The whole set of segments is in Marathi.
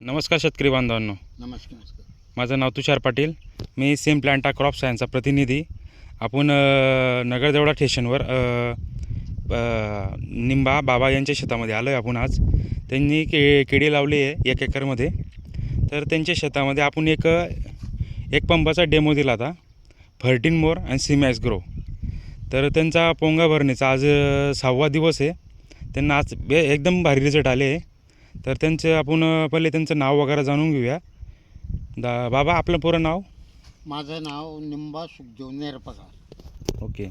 नमस्कार शेतकरी बांधवांनो, नमस्कार. माझं नाव तुषार पाटील. मी सेम प्लांटा क्रॉप सायन्सचा प्रतिनिधी. आपण नगरदेवळा स्टेशनवर निंबा बाबा यांच्या शेतामध्ये आलो आहे. आपण आज त्यांनी केळी लावली आहे 1 एकरमध्ये. तर त्यांच्या शेतामध्ये आपण एक पंपाचा डेमो दिला होता, 13 मोर आणि सीमॅक्स ग्रो. तर त्यांचा पोंगा भरणीचा आज 6वा दिवस आहे. त्यांना आज एकदम भारी रिझल्ट आले आहे. तर त्यांचं आपण पहिले त्यांचं नाव वगैरे जाणून घेऊया. बाबा, आपलं पूर्ण नाव? माझं नाव निंबा सुखदेव नेरपगार. ओके.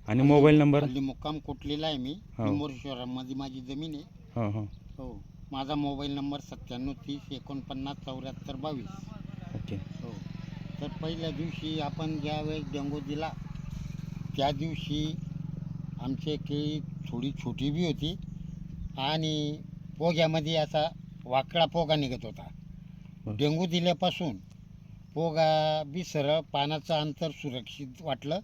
आणि मोबाईल नंबर? हल्ली मुक्काम कोटलेला आहे मी. हो. निंबोरेश्वरामध्ये माझी जमीन आहे. हां हां. हो. माझा मोबाईल नंबर 9730 49 74 22. ओके. हो. तर पहिल्या दिवशी आपण ज्यावेळेस डेंगू दिला त्या दिवशी आमची केळी थोडी छोटी बी होती आणि पोग्यामध्ये असा वाकडा पोगा निघत होता. डेंगू दिल्यापासून पोगा बी सरळ, पानाचं अंतर सुरक्षित वाटलं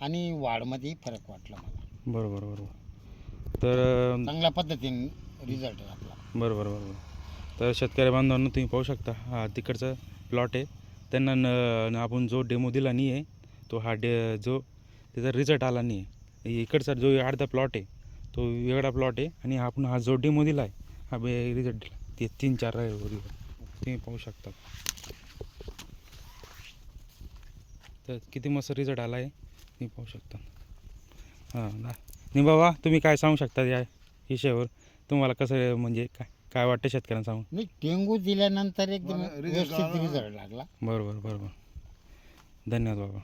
आणि वाढमध्ये फरक वाटला मला. बरोबर बरोबर. तर चांगल्या पद्धतीने रिझल्ट आहे आपला. बरोबर बरोबर. तर शेतकरी बांधवांना तुम्ही पाहू शकता, हा तिकडचा प्लॉट आहे. त्यांना आपण जो डेमो दिला नाही आहे तो जो त्याचा रिझल्ट आला नाही आहे. इकडचा जो अर्धा प्लॉट आहे तो वेगळा प्लॉट आहे आणि आपण हा जो डेमो दिला आहे हा रिझल्ट दिला. ते 3-4 तुम्ही पाहू शकता. तर किती मस्त रिझल्ट आला आहे तुम्ही पाहू शकता. हां नाही बाबा, तुम्ही काय सांगू शकता या विषयावर? तुम्हाला कसं म्हणजे काय वाटतं शेतकऱ्यांना सांगून? नाही, डेंगू दिल्यानंतर एकदम व्यवस्थित रिझल्ट लागला. बरोबर बरोबर. धन्यवाद बाबा.